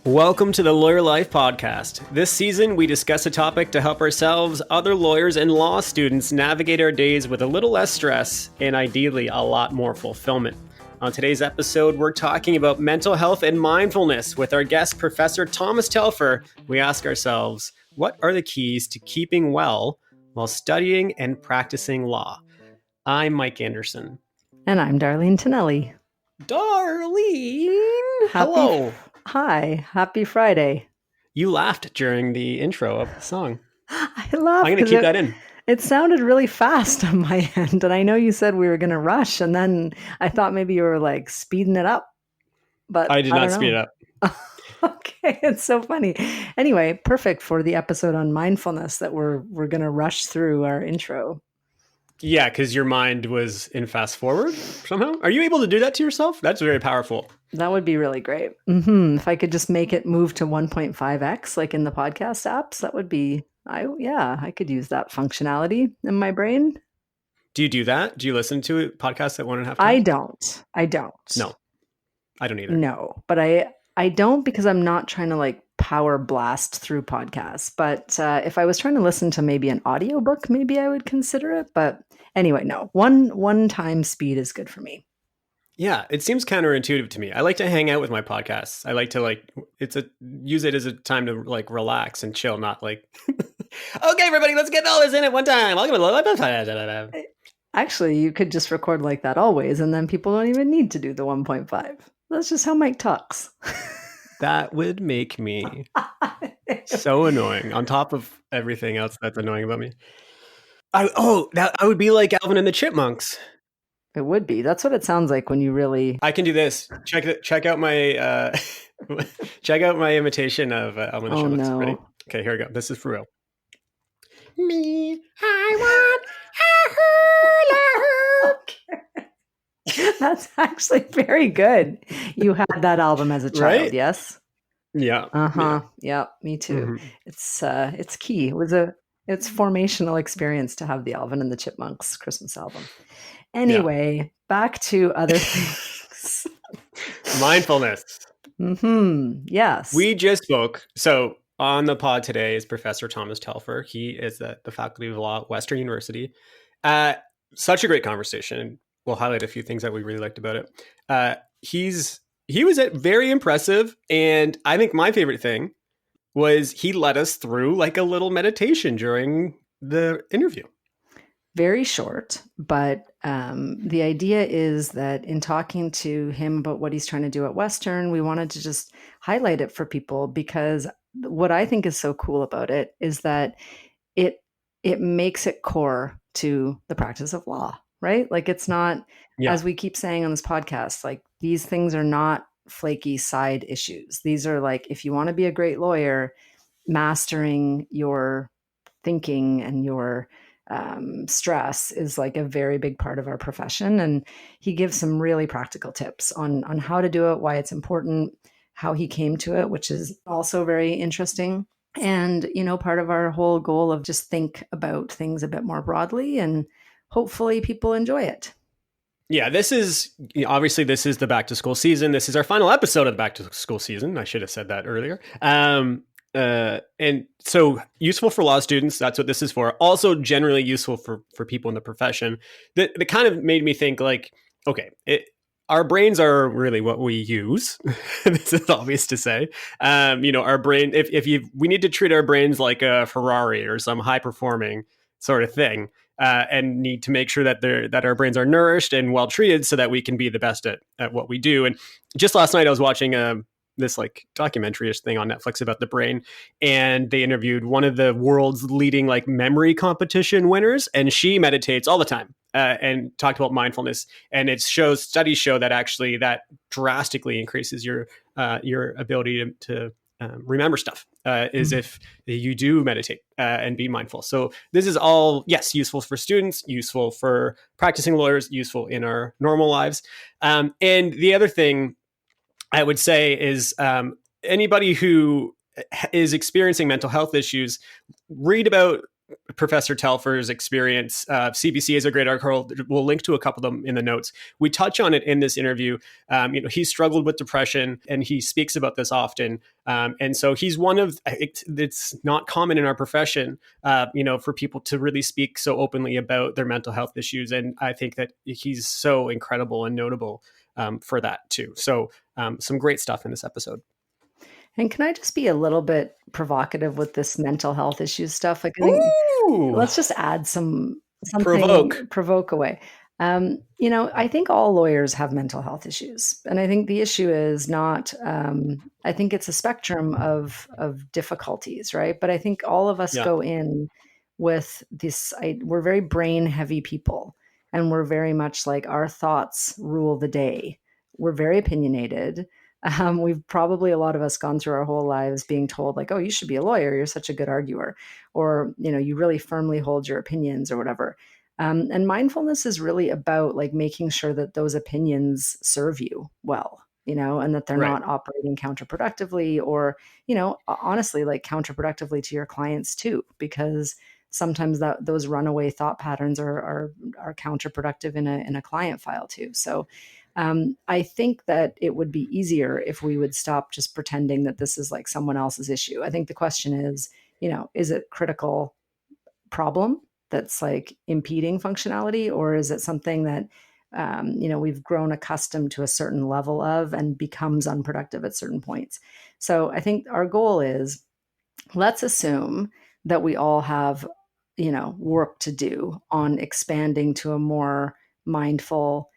Welcome to the Lawyer Life Podcast. This season, we discuss a topic to help ourselves, other lawyers, and law students navigate our days with a little less stress and ideally a lot more fulfillment. On today's episode, we're talking about mental health and mindfulness with our guest, Professor Thomas Telfer. We ask ourselves, what are the keys to keeping well while studying and practicing law? I'm Mike Anderson. And I'm Darlene Tonelli. Darlene! Hello! Hi, happy Friday. You laughed during the intro of the song. I laughed. I'm going to keep that in. It sounded really fast on my end. And I know you said we were going to rush. And then I thought maybe you were like speeding it up. But I did not speed it up. Okay, it's so funny. Anyway, perfect for the episode on mindfulness that we're going to rush through our intro. Yeah, because your mind was in fast forward somehow. Are you able to do that to yourself? That's very powerful. That would be really great. If I could just make it move to 1.5x, like in the podcast apps, that would be, I could use that functionality in my brain. Do you do that? Do you listen to podcasts at 1.5 times? I don't. No, I don't either. No, but I don't because I'm not trying to like power blast through podcasts. But if I was trying to listen to maybe an audiobook, maybe I would consider it. But anyway, no, one time speed is good for me. Yeah, it seems counterintuitive to me. I like to hang out with my podcasts. I like to use it as a time to like relax and chill, not like, okay, everybody, let's get all this in at one time. Actually, you could just record like that always, and then people don't even need to do the 1.5. That's just how Mike talks. That would make me so annoying on top of everything else that's annoying about me. I would be like Alvin and the Chipmunks. It would be. That's what it sounds like when you really... I can do this. Check out my check out my imitation of Alvin and the Chipmunks. No. Ready? Okay, here we go. This is for real. Me, I want a hula hoop. Okay. That's actually very good. You had that album as a child, right? Yes? Yeah. Yeah, me too. Mm-hmm. It's key. It's formational experience to have the Alvin and the Chipmunks Christmas album. Anyway, Back to other things. Mindfulness. Yes. We just spoke. So on the pod today is Professor Thomas Telfer. He is the faculty of law at Western University. Such a great conversation. We'll highlight a few things that we really liked about it. He was very impressive. And I think my favorite thing was he led us through like a little meditation during the interview. Very short, but the idea is that in talking to him about what he's trying to do at Western, we wanted to just highlight it for people because what I think is so cool about it is that it makes it core to the practice of law, right? Like it's not, as we keep saying on this podcast, like these things are not flaky side issues. These are like, if you want to be a great lawyer, mastering your thinking and your stress is like a very big part of our profession. And he gives some really practical tips on how to do it, why it's important, how he came to it, which is also very interesting. And, part of our whole goal of just think about things a bit more broadly and hopefully people enjoy it. Yeah, this is the back to school season. This is our final episode of the back to school season. I should have said that earlier. And so useful for law students. That's what this is for. Also generally useful for people in the profession. That kind of made me think like, okay, our brains are really what we use. This is obvious to say. Our brain, we need to treat our brains like a Ferrari or some high performing sort of thing. And need to make sure that our brains are nourished and well treated so that we can be the best at what we do. And just last night I was watching this like documentary-ish thing on Netflix about the brain, and they interviewed one of the world's leading like memory competition winners, and she meditates all the time and talked about mindfulness. And studies show that actually that drastically increases your ability to remember stuff if you do meditate and be mindful. So this is all, yes, useful for students, useful for practicing lawyers, useful in our normal lives. And the other thing I would say is anybody who is experiencing mental health issues, read about Professor Telfer's experience. CBC is a great article. We'll link to a couple of them in the notes. We touch on it in this interview. He struggled with depression, and he speaks about this often. And so he's one of, it's not common in our profession, for people to really speak so openly about their mental health issues. And I think that he's so incredible and notable for that too. So some great stuff in this episode. And can I just be a little bit provocative with this mental health issues stuff? Like, I think Ooh, let's just add something provoke away. I think all lawyers have mental health issues, and I think the issue is not. I think it's a spectrum of difficulties, right? But I think all of us go in with this. We're very brain heavy people, and we're very much like our thoughts rule the day. We're very opinionated. We've probably, a lot of us, gone through our whole lives being told like, oh, you should be a lawyer. You're such a good arguer. Or, you really firmly hold your opinions or whatever. And mindfulness is really about like making sure that those opinions serve you well, and that they're not operating counterproductively or, honestly, like counterproductively to your clients too, because sometimes those runaway thought patterns are counterproductive in a client file too. So I think that it would be easier if we would stop just pretending that this is like someone else's issue. I think the question is, is it critical problem that's like impeding functionality, or is it something that, we've grown accustomed to a certain level of and becomes unproductive at certain points? So I think our goal is, let's assume that we all have, work to do on expanding to a more mindful,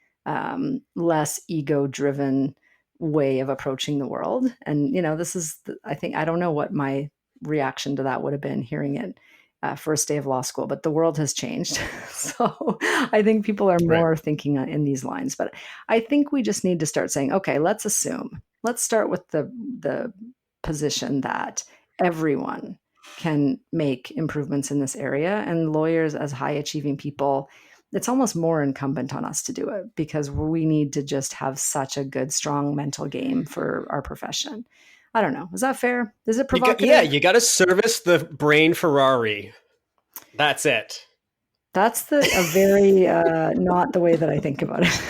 less ego-driven way of approaching the world. And, this is, I think, I don't know what my reaction to that would have been hearing it first day of law school, but the world has changed. So I think people are more thinking in these lines. But I think we just need to start saying, okay, let's start with the position that everyone can make improvements in this area. And lawyers, as high achieving people, it's almost more incumbent on us to do it, because we need to just have such a good, strong mental game for our profession. I don't know. Is that fair? Is it provocative? You got to service the brain Ferrari. That's it. That's a very not the way that I think about it.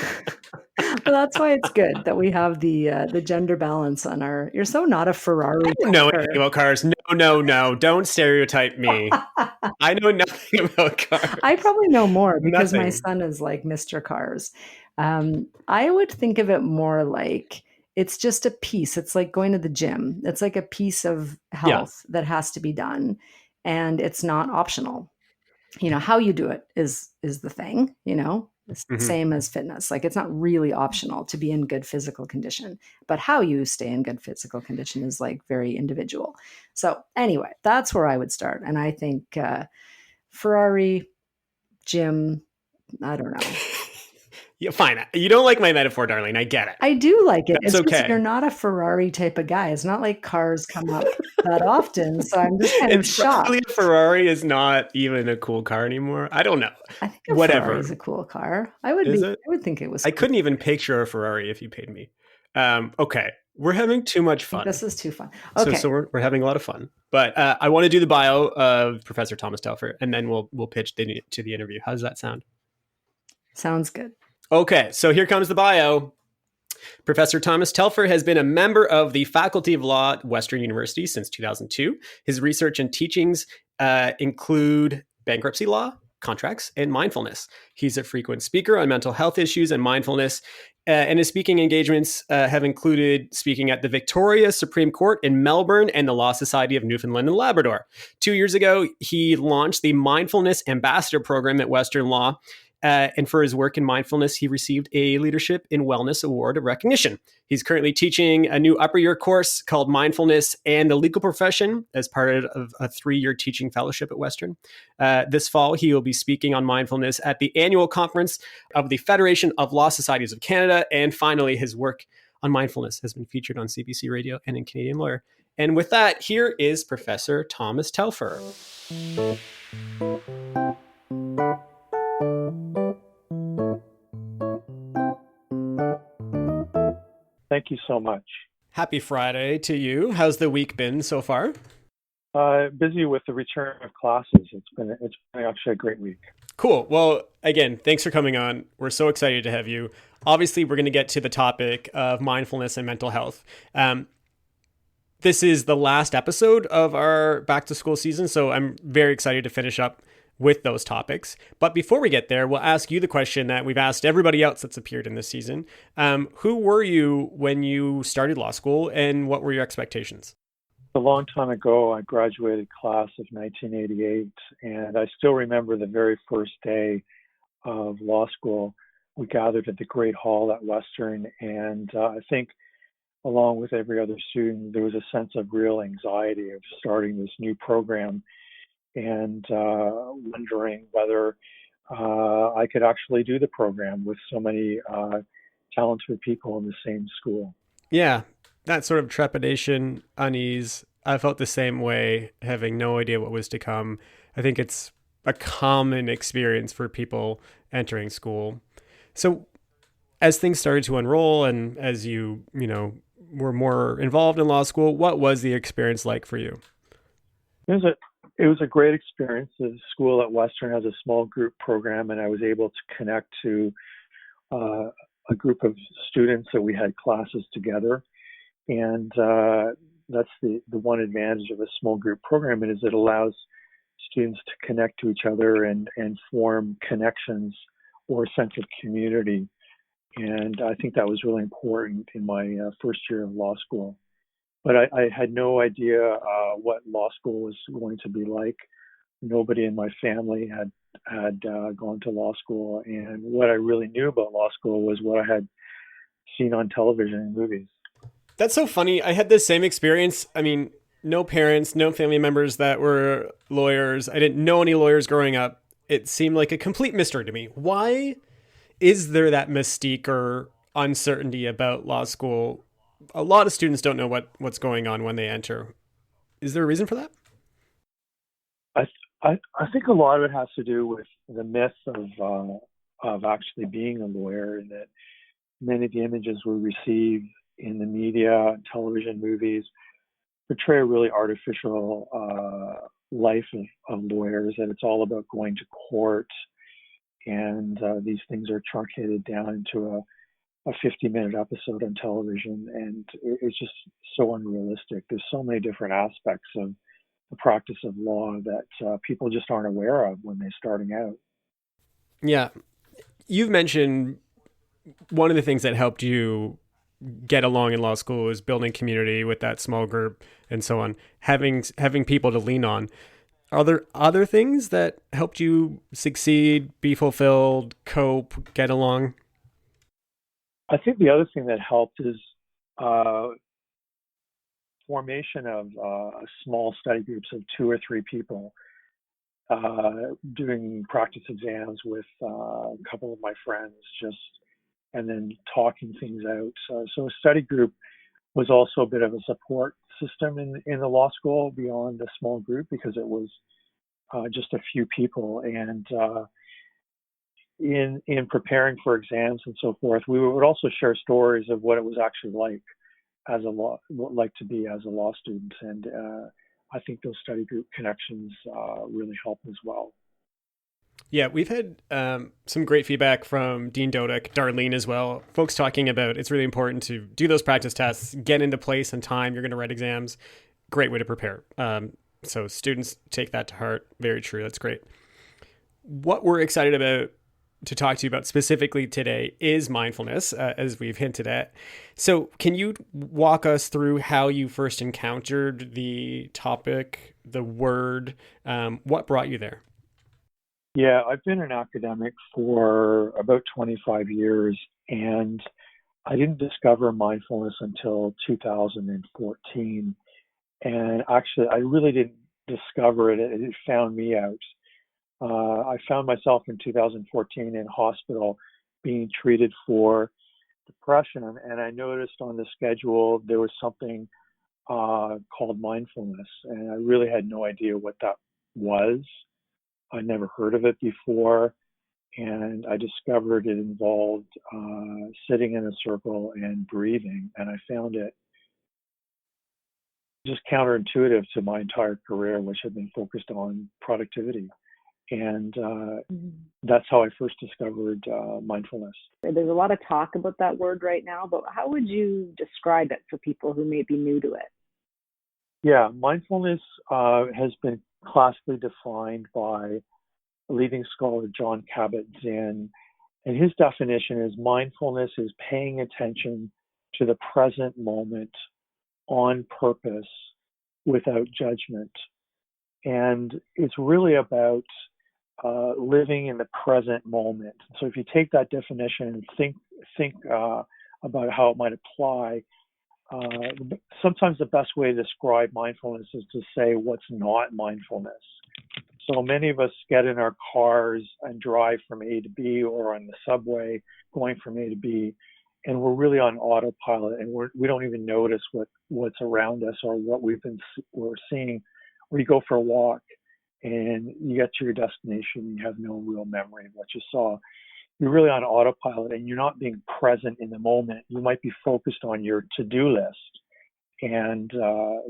But that's why it's good that we have the gender balance on our. You're so not a Ferrari. I don't know anything about cars. No. Don't stereotype me. I know nothing about cars. I probably know more because my son is like Mr. Cars. I would think of it more like it's just a piece. It's like going to the gym. It's like a piece of health that has to be done, and it's not optional. How you do it is the thing. It's the same as fitness. Like, it's not really optional to be in good physical condition, but how you stay in good physical condition is like very individual. So anyway, that's where I would start. And I think Ferrari, gym, I don't know. Yeah, fine. You don't like my metaphor, Darlene. I get it. I do like it. It's okay. You're not a Ferrari type of guy. It's not like cars come up that often. So I'm just kind of shocked. Probably a Ferrari is not even a cool car anymore. I don't know. I think Ferrari is a cool car. I would think it was. I couldn't even picture a Ferrari if you paid me. Okay. We're having too much fun. This is too fun. Okay. So we're having a lot of fun. But I want to do the bio of Professor Thomas Telfer, and then we'll pitch to the interview. How does that sound? Sounds good. Okay, so here comes the bio. Professor Thomas Telfer has been a member of the Faculty of Law at Western University since 2002. His research and teachings include bankruptcy law, contracts, and mindfulness. He's a frequent speaker on mental health issues and mindfulness, and his speaking engagements have included speaking at the Victoria Supreme Court in Melbourne and the Law Society of Newfoundland and Labrador. 2 years ago, he launched the Mindfulness Ambassador Program at Western Law. And for his work in mindfulness, he received a Leadership in Wellness Award of recognition. He's currently teaching a new upper year course called Mindfulness and the Legal Profession as part of a 3-year teaching fellowship at Western. This fall, he will be speaking on mindfulness at the annual conference of the Federation of Law Societies of Canada. And finally, his work on mindfulness has been featured on CBC Radio and in Canadian Lawyer. And with that, here is Professor Thomas Telfer. Thank you so much. Happy Friday to you. How's the week been so far? Busy with the return of classes. It's been actually a great week. Cool. Well, again, thanks for coming on. We're so excited to have you. Obviously, we're going to get to the topic of mindfulness and mental health. This is the last episode of our back to school season, so I'm very excited to finish up with those topics. But before we get there, we'll ask you the question that we've asked everybody else that's appeared in this season. Who were you when you started law school, and what were your expectations? A long time ago, I graduated class of 1988, and I still remember the very first day of law school. We gathered at the Great Hall at Western, and I think, along with every other student, there was a sense of real anxiety of starting this new program and wondering whether I could actually do the program with so many talented people in the same school. Yeah, that sort of trepidation, unease. I felt the same way, having no idea what was to come. I think it's a common experience for people entering school. So, as things started to unroll, and as were more involved in law school, what was the experience like for you? It was a it was a great experience. The school at Western has a small group program, and I was able to connect to uh, a group of students that we had classes together. And that's the one advantage of a small group program is it allows students to connect to each other and form connections or a sense of community. And I think that was really important in my first year of law school. But I had no idea what law school was going to be like. Nobody in my family had gone to law school, and what I really knew about law school was what I had seen on television and movies. That's so funny. I had the same experience. I mean, no parents, no family members that were lawyers. I didn't know any lawyers growing up. It seemed like a complete mystery to me. Why is there that mystique or uncertainty about law school? A lot of students don't know what's going on when they enter. Is there a reason for that? I, I think a lot of it has to do with the myth of actually being a lawyer, and that many of the images we receive in the media, television, movies portray a really artificial life of lawyers, and it's all about going to court, and these things are truncated down into a 50-minute episode on television, and it's just so unrealistic. There's so many different aspects of the practice of law that people just aren't aware of when they're starting out. Yeah. You've mentioned one of the things that helped you get along in law school is building community with that small group and so on, having people to lean on. Are there other things that helped you succeed, be fulfilled, cope, get along? I think the other thing that helped is uh, formation of small study groups of two or three people doing practice exams with a couple of my friends, just and then talking things out. So a study group was also a bit of a support system in the law school beyond a small group because it was just a few people. And in preparing for exams and so forth, we would also share stories of what it was actually like as a law, like to be as a law student. And I think those study group connections really help as well. Yeah, we've had some great feedback from Dean Dodick, Darlene as well. Folks talking about it's really important to do those practice tests, get into place in time. You're going to write exams. Great way to prepare. So students take that to heart. Very true. That's great. What we're excited about to talk to you about specifically today is mindfulness, as we've hinted at. So, can you walk us through how you first encountered the topic, the word, what brought you there? Yeah, I've been an academic for about 25 years, and I didn't discover mindfulness until 2014. And actually, I really didn't discover it, it found me out. I found myself in 2014 in hospital being treated for depression, and I noticed on the schedule there was something called mindfulness, and I really had no idea what that was. I'd never heard of it before, and I discovered it involved sitting in a circle and breathing, and I found it just counterintuitive to my entire career, which had been focused on productivity. And that's how I first discovered mindfulness. There's a lot of talk about that word right now, but how would you describe it for people who may be new to it? Yeah, mindfulness has been classically defined by leading scholar John Kabat-Zinn. And his definition is mindfulness is paying attention to the present moment on purpose without judgment. And it's really about living in the present moment. So if you take that definition and think about how it might apply, sometimes the best way to describe mindfulness is to say what's not mindfulness. So many of us get in our cars and drive from A to B, or on the subway going from A to B, and we're really on autopilot, and we don't even notice what's around us or what we're seeing. Or you go for a walk and you get to your destination and you have no real memory of what you saw. You're really on autopilot and you're not being present in the moment. You might be focused on your to-do list and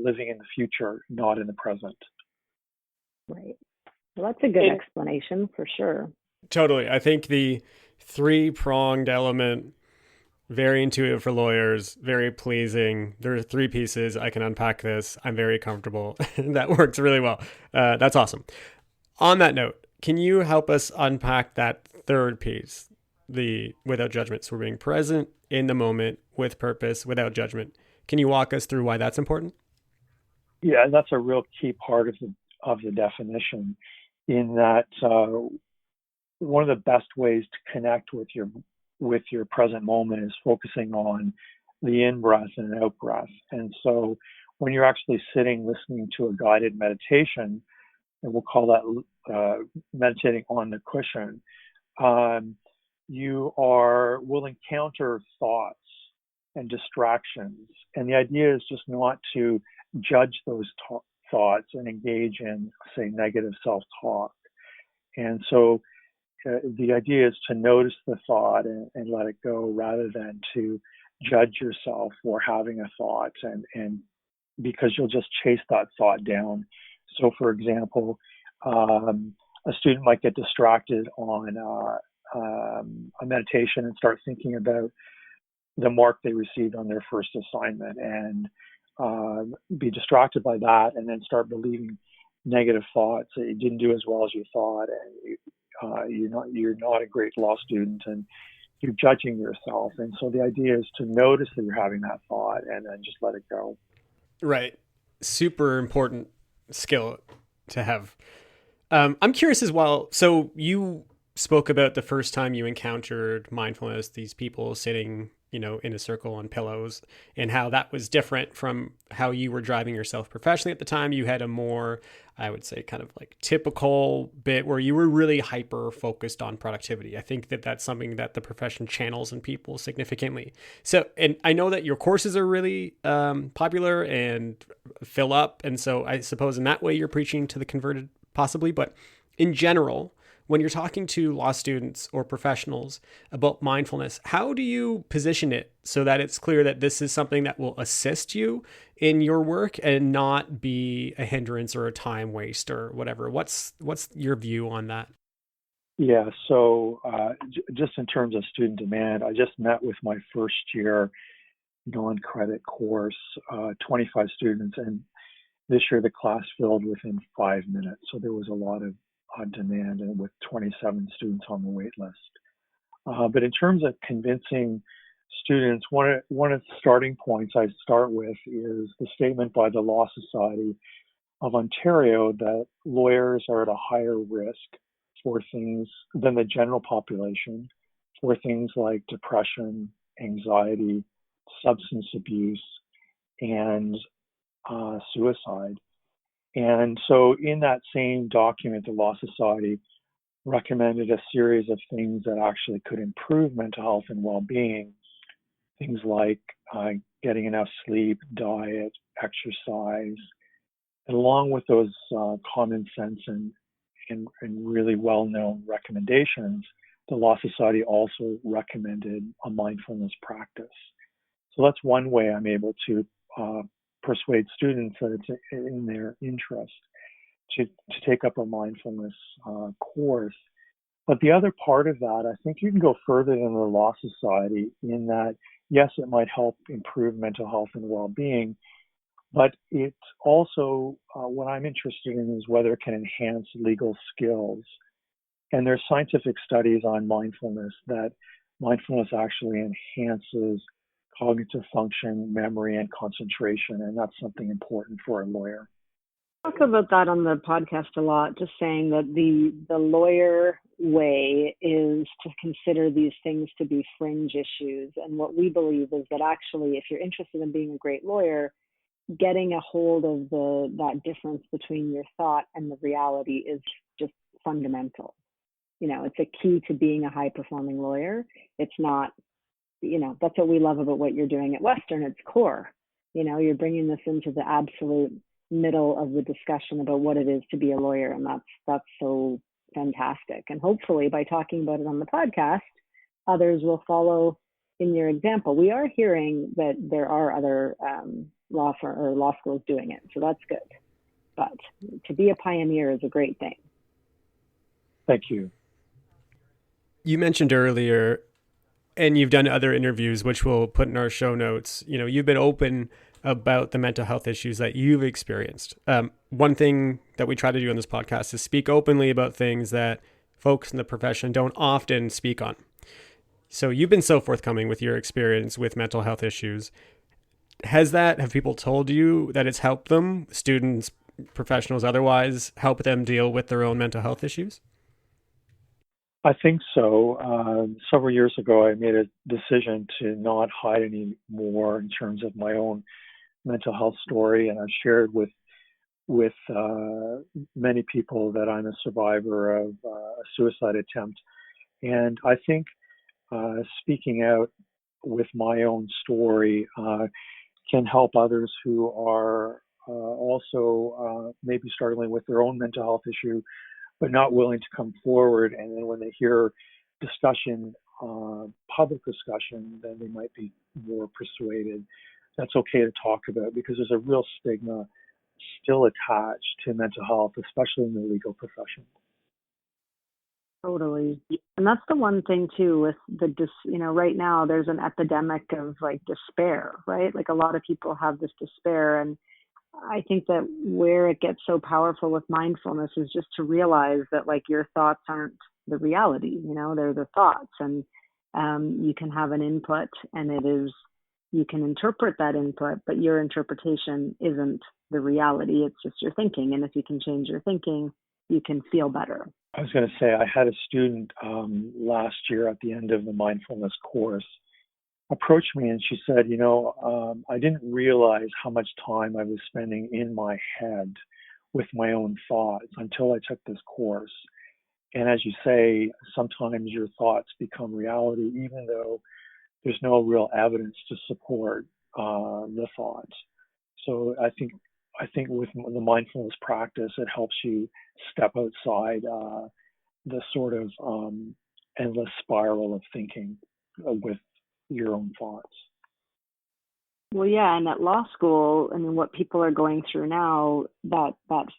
living in the future, not in the present. Right. Well, that's a good explanation for sure. Totally. I think the three-pronged element, very intuitive for lawyers, very pleasing. There are three pieces. I can unpack this. I'm very comfortable. That works really well. That's awesome. On that note, can you help us unpack that third piece, the without judgment? So we're being present in the moment with purpose, without judgment. Can you walk us through why that's important? Yeah, that's a real key part of the definition, in that one of the best ways to connect with your present moment is focusing on the in-breath and out-breath. And so when you're actually sitting listening to a guided meditation, and we'll call that meditating on the cushion, you will encounter thoughts and distractions. And the idea is just not to judge those thoughts and engage in, say, negative self-talk. And so the idea is to notice the thought and let it go, rather than to judge yourself for having a thought, and because you'll just chase that thought down. So, for example, a student might get distracted on a meditation and start thinking about the mark they received on their first assignment, and be distracted by that, and then start believing negative thoughts that you didn't do as well as you thought, and you're not a great law student, and you're judging yourself. And so the idea is to notice that you're having that thought and then just let it go. Right. Super important skill to have. I'm curious as well. So you spoke about the first time you encountered mindfulness, these people sitting, in a circle on pillows, and how that was different from how you were driving yourself professionally at the time. You had a more, I would say, kind of like typical bit where you were really hyper focused on productivity. I think that that's something that the profession channels in people significantly. So, and I know that your courses are really popular and fill up. And so I suppose in that way you're preaching to the converted possibly, but in general, when you're talking to law students or professionals about mindfulness, how do you position it so that it's clear that this is something that will assist you in your work and not be a hindrance or a time waste or whatever? What's your view on that? Yeah, so just in terms of student demand, I just met with my first year non-credit course, 25 students, and this year the class filled within 5 minutes. So there was a lot of demand, and with 27 students on the wait list. But in terms of convincing students, one of the starting points I start with is the statement by the Law Society of Ontario that lawyers are at a higher risk for things than the general population, for things like depression, anxiety, substance abuse, and suicide. And so in that same document, the Law Society recommended a series of things that actually could improve mental health and well-being, things like getting enough sleep, diet, exercise. And along with those common sense and really well-known recommendations, the Law Society also recommended a mindfulness practice. So that's one way I'm able to persuade students that it's in their interest to take up a mindfulness course. But the other part of that, I think you can go further than the Law Society in that, yes, it might help improve mental health and well-being, but it also, what I'm interested in is whether it can enhance legal skills. And there's scientific studies on mindfulness that mindfulness actually enhances cognitive function, memory, and concentration, and that's something important for a lawyer. Talk about that on the podcast a lot, just saying that the lawyer way is to consider these things to be fringe issues. And what we believe is that actually, if you're interested in being a great lawyer, getting a hold of that difference between your thought and the reality is just fundamental. It's a key to being a high performing lawyer. It's not, that's what we love about what you're doing at Western. It's core. You're bringing this into the absolute middle of the discussion about what it is to be a lawyer, and that's so fantastic. And hopefully by talking about it on the podcast, others will follow in your example. We are hearing that there are other law schools doing it, so that's good. But to be a pioneer is a great thing. Thank you. You mentioned earlier, and you've done other interviews, which we'll put in our show notes, you've been open about the mental health issues that you've experienced. One thing that we try to do on this podcast is speak openly about things that folks in the profession don't often speak on. So you've been so forthcoming with your experience with mental health issues. Have people told you that it's helped them, students, professionals, otherwise, help them deal with their own mental health issues? I think so. Several years ago, I made a decision to not hide any more in terms of my own mental health story, and I've shared with many people that I'm a survivor of a suicide attempt. And I think speaking out with my own story can help others who are also maybe struggling with their own mental health issue, but not willing to come forward. And then when they hear discussion, public discussion, then they might be more persuaded. That's okay to talk about, because there's a real stigma still attached to mental health, especially in the legal profession. Totally. And that's the one thing too with right now there's an epidemic of like despair, right? Like a lot of people have this despair, and I think that where it gets so powerful with mindfulness is just to realize that like your thoughts aren't the reality, they're the thoughts, and you can have an input, and you can interpret that input, but your interpretation isn't the reality. It's just your thinking. And if you can change your thinking, you can feel better. I was going to say, I had a student last year at the end of the mindfulness course approach me, and she said, I didn't realize how much time I was spending in my head with my own thoughts until I took this course. And as you say, sometimes your thoughts become reality, even though there's no real evidence to support the thoughts. So I think with the mindfulness practice, it helps you step outside the sort of endless spiral of thinking with your own thoughts. Well, yeah, and at law school, I mean, what people are going through now, that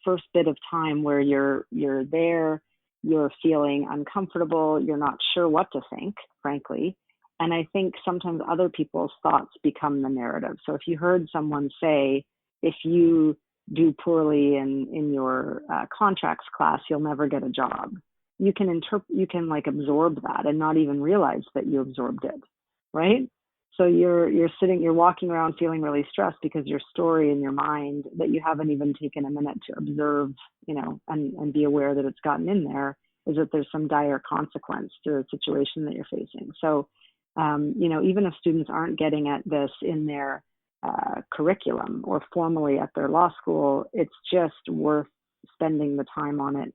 first bit of time where you're there, you're feeling uncomfortable, you're not sure what to think, frankly. And I think sometimes other people's thoughts become the narrative. So if you heard someone say, if you do poorly in your contracts class, you'll never get a job. You can absorb that and not even realize that you absorbed it, right? So you're walking around feeling really stressed because your story in your mind that you haven't even taken a minute to observe, and be aware that it's gotten in there, is that there's some dire consequence to the situation that you're facing. So, even if students aren't getting at this in their curriculum or formally at their law school, it's just worth spending the time on it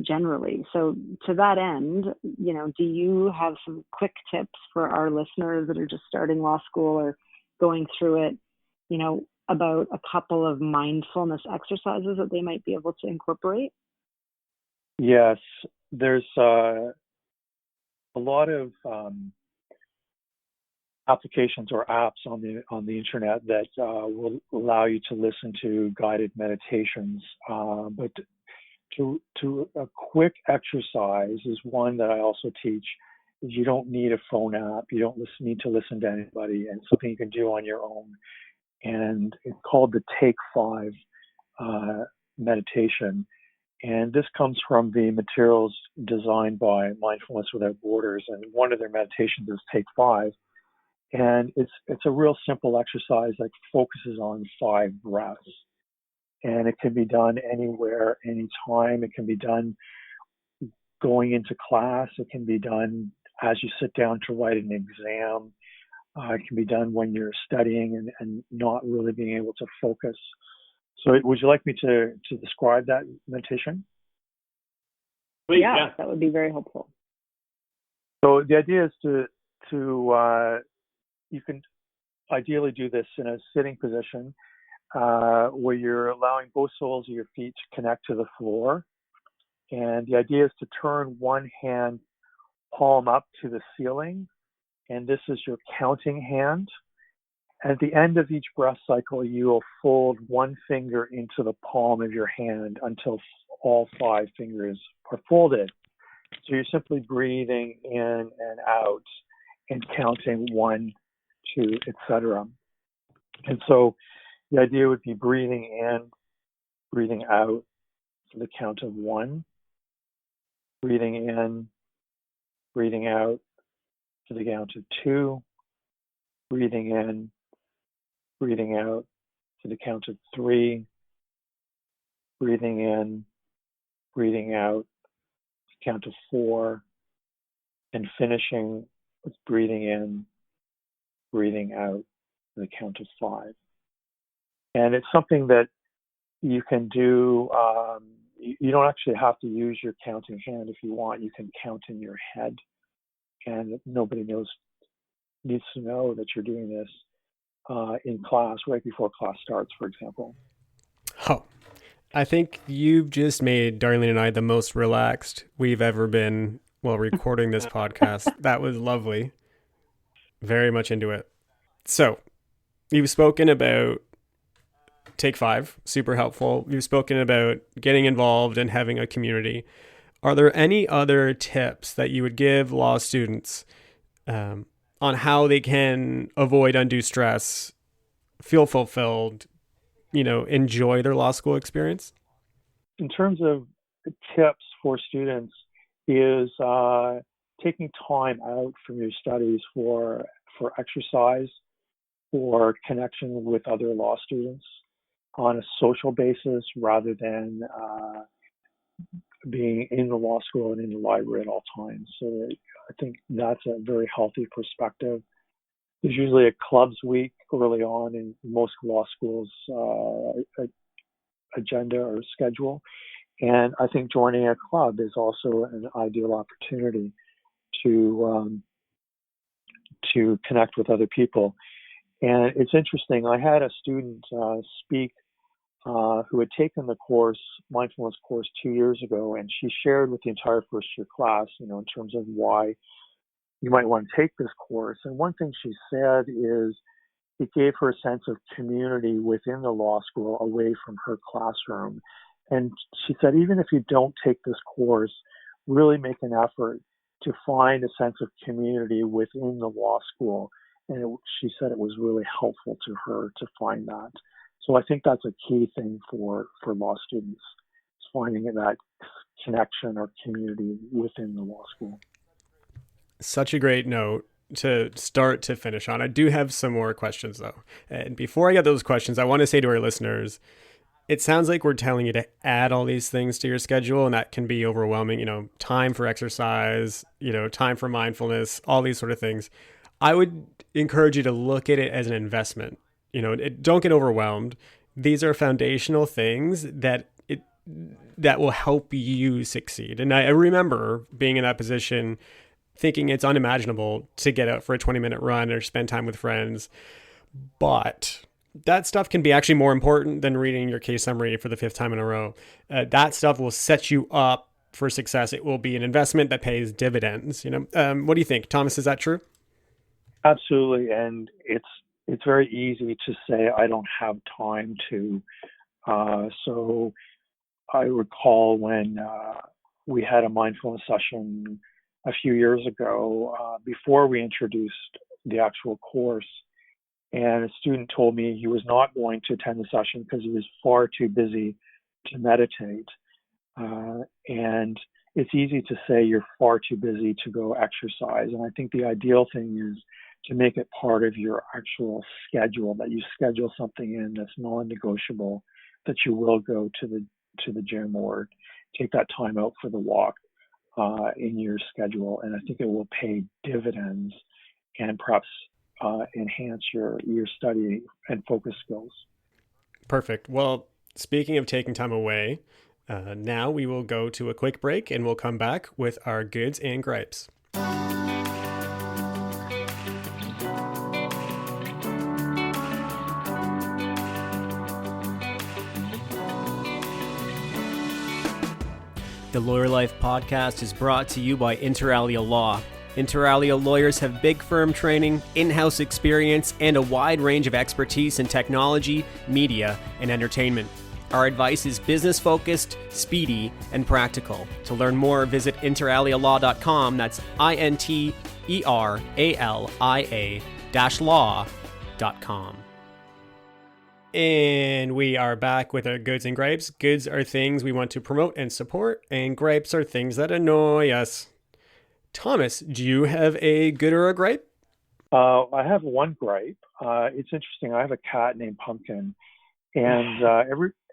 generally. So to that end, do you have some quick tips for our listeners that are just starting law school or going through it, about a couple of mindfulness exercises that they might be able to incorporate? Yes, there's a lot of applications or apps on the internet that will allow you to listen to guided meditations. But to a quick exercise is one that I also teach. Is you don't need a phone app. You don't need to listen to anybody, and something you can do on your own. And it's called the Take 5 meditation. And this comes from the materials designed by Mindfulness Without Borders. And one of their meditations is Take 5. And it's a real simple exercise that focuses on 5 breaths. And it can be done anywhere, anytime. It can be done going into class. It can be done as you sit down to write an exam. It can be done when you're studying and not really being able to focus. So would you like me to describe that meditation? Please, yeah, that would be very helpful. So the idea is to you can ideally do this in a sitting position where you're allowing both soles of your feet to connect to the floor. And the idea is to turn one hand palm up to the ceiling, and this is your counting hand. At the end of each breath cycle, you will fold one finger into the palm of your hand until all 5 fingers are folded. So you're simply breathing in and out and counting 1, 2, etc. And so the idea would be breathing in, breathing out for the count of 1, breathing in, breathing out for the count of 2, breathing in, breathing out to the count of 3, breathing in, breathing out to the count of 4, and finishing with breathing in, breathing out to the count of 5. And it's something that you can do. You don't actually have to use your counting hand if you want. You can count in your head, and nobody needs to know that you're doing this in class right before class starts, for example. Oh, I think you've just made Darlene and I the most relaxed we've ever been while recording this podcast. That was lovely. Very much into it. So, you've spoken about Take 5, super helpful. You've spoken about getting involved and having a community. Are there any other tips that you would give law students on how they can avoid undue stress, feel fulfilled, enjoy their law school experience? In terms of tips for students is taking time out from your studies for exercise or connection with other law students on a social basis rather than being in the law school and in the library at all times. So I think that's a very healthy perspective. There's usually a clubs week early on in most law schools' agenda or schedule. And I think joining a club is also an ideal opportunity to connect with other people. And it's interesting. I had a student speak who had taken the mindfulness course 2 years ago, and she shared with the entire first year class, in terms of why you might want to take this course. And one thing she said is it gave her a sense of community within the law school away from her classroom. And she said, even if you don't take this course, really make an effort to find a sense of community within the law school. And she said it was really helpful to her to find that. So I think that's a key thing for law students, is finding that connection or community within the law school. Such a great note to start to finish on. I do have some more questions though. And before I get those questions, I want to say to our listeners, it sounds like we're telling you to add all these things to your schedule, and that can be overwhelming, time for exercise, time for mindfulness, all these sort of things. I would encourage you to look at it as an investment. Don't get overwhelmed. These are foundational things that will help you succeed. And I remember being in that position, thinking it's unimaginable to get out for a 20-minute run or spend time with friends. But that stuff can be actually more important than reading your case summary for the 5th time in a row. That stuff will set you up for success. It will be an investment that pays dividends. What do you think, Thomas? Is that true? Absolutely, and it's very easy to say I don't have time to. So I recall when we had a mindfulness session a few years ago before we introduced the actual course, and a student told me he was not going to attend the session because he was far too busy to meditate. And it's easy to say you're far too busy to go exercise. And I think the ideal thing is to make it part of your actual schedule, that you schedule something in that's non-negotiable, that you will go to the gym or take that time out for the walk in your schedule. And I think it will pay dividends and perhaps enhance your study and focus skills. Perfect. Well, speaking of taking time away, now we will go to a quick break and we'll come back with our goods and gripes. The Lawyer Life podcast is brought to you by Inter Alia Law. Inter Alia lawyers have big firm training, in-house experience, and a wide range of expertise in technology, media, and entertainment. Our advice is business-focused, speedy, and practical. To learn more, visit interalialaw.com. That's interaliaa-law.com. And we are back with our goods and gripes. Goods are things we want to promote and support, and gripes are things that annoy us. Thomas, do you have a good or a gripe? I have one gripe. It's interesting. I have a cat named Pumpkin, and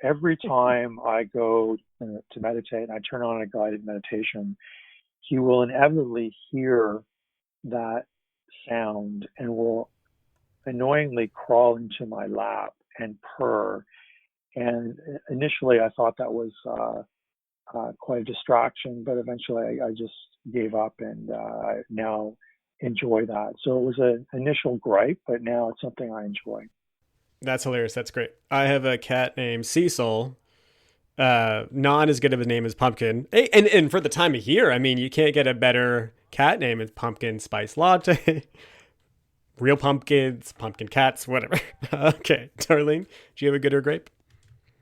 every time I go to meditate and I turn on a guided meditation, he will inevitably hear that sound and will annoyingly crawl into my lap and purr. And initially, I thought that was quite a distraction, but eventually I just gave up and I now enjoy that. So it was an initial gripe, but now it's something I enjoy. That's hilarious. That's great. I have a cat named Cecil. Not as good of a name as Pumpkin. And for the time of year, I mean, you can't get a better cat name. It's Pumpkin Spice Latte. Real pumpkins, pumpkin cats, whatever. Okay, Darlene, do you have a good or gripe?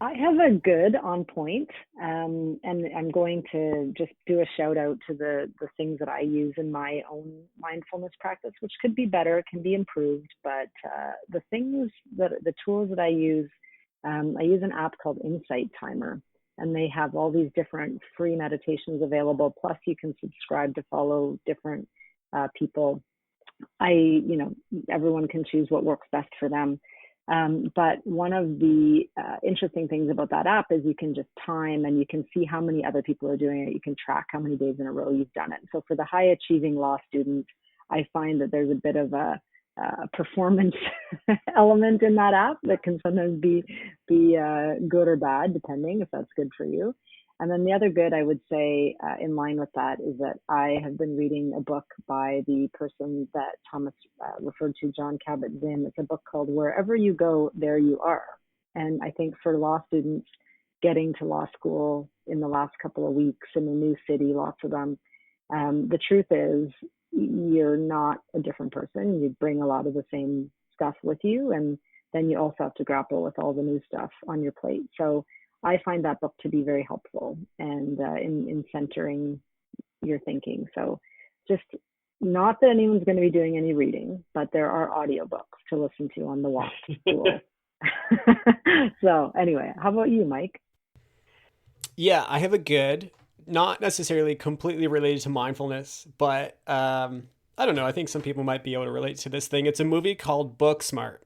I have a good on point, and I'm going to just do a shout out to the things that I use in my own mindfulness practice, which could be better, can be improved, but the tools that I use an app called Insight Timer, and they have all these different free meditations available, plus you can subscribe to follow different people. Everyone can choose what works best for them. But one of the interesting things about that app is you can just time and you can see how many other people are doing it. You can track how many days in a row you've done it. So for the high achieving law students, I find that there's a bit of a performance element in that app that can sometimes be good or bad, depending if that's good for you. And then the other good, I would say, in line with that, is that I have been reading a book by the person that Thomas referred to, John Kabat-Zinn. It's a book called Wherever You Go, There You Are. And I think for law students getting to law school in the last couple of weeks in a new city, lots of them, the truth is you're not a different person. You bring a lot of the same stuff with you. And then you also have to grapple with all the new stuff on your plate. So I find that book to be very helpful and in centering your thinking. So just not that anyone's going to be doing any reading, but there are audiobooks to listen to on the walk to school. So anyway, how about you, Mike? Yeah, I have a good, not necessarily completely related to mindfulness, but I don't know. I think some people might be able to relate to this thing. It's a movie called Booksmart.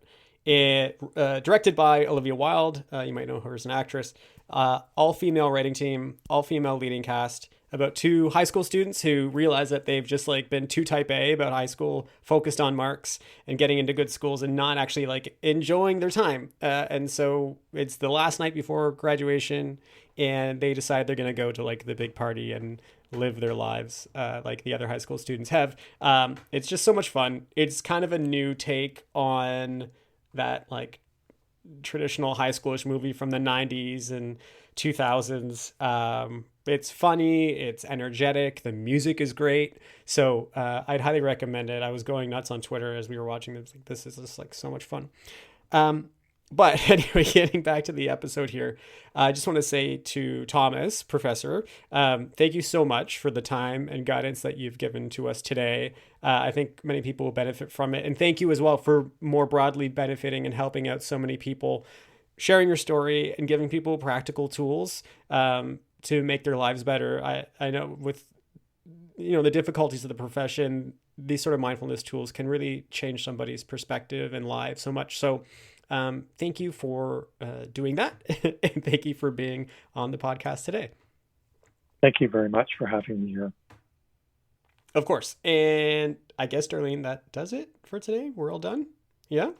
It directed by Olivia Wilde. You might know her as an actress. All-female writing team, all-female leading cast, about two high school students who realize that they've just been too type A about high school, focused on marks and getting into good schools and not actually enjoying their time. And so it's the last night before graduation and they decide they're going to go to the big party and live their lives like the other high school students have. It's just so much fun. It's kind of a new take on that traditional high schoolish movie from the 90s and 2000s It's funny, it's energetic, the music is great. So I'd highly recommend it. I was going nuts on Twitter as we were watching this. Like, this is just like so much fun. But anyway, getting back to the episode here, I just want to say to Thomas, Professor, thank you so much for the time and guidance that you've given to us today. I think many people will benefit from it. And thank you as well for more broadly benefiting and helping out so many people, sharing your story and giving people practical tools to make their lives better. I know with the difficulties of the profession, these sort of mindfulness tools can really change somebody's perspective and life so much. So thank you for doing that. And thank you for being on the podcast today. Thank you very much for having me here. Of course. And I guess, Darlene, that does it for today. We're all done. Yeah?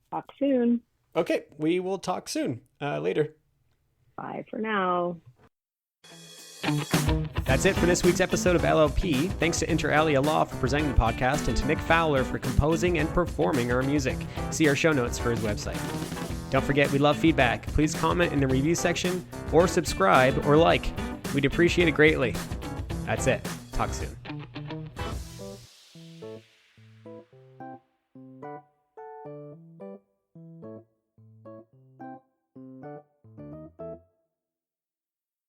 Talk soon. Okay. We will talk soon. Later. Bye for now. That's it for this week's episode of LLP. Thanks to Inter Alia Law for presenting the podcast and to Nick Fowler for composing and performing our music. See our show notes for his website. Don't forget, we love feedback. Please comment in the review section or subscribe or like. We'd appreciate it greatly. That's it. Talk soon.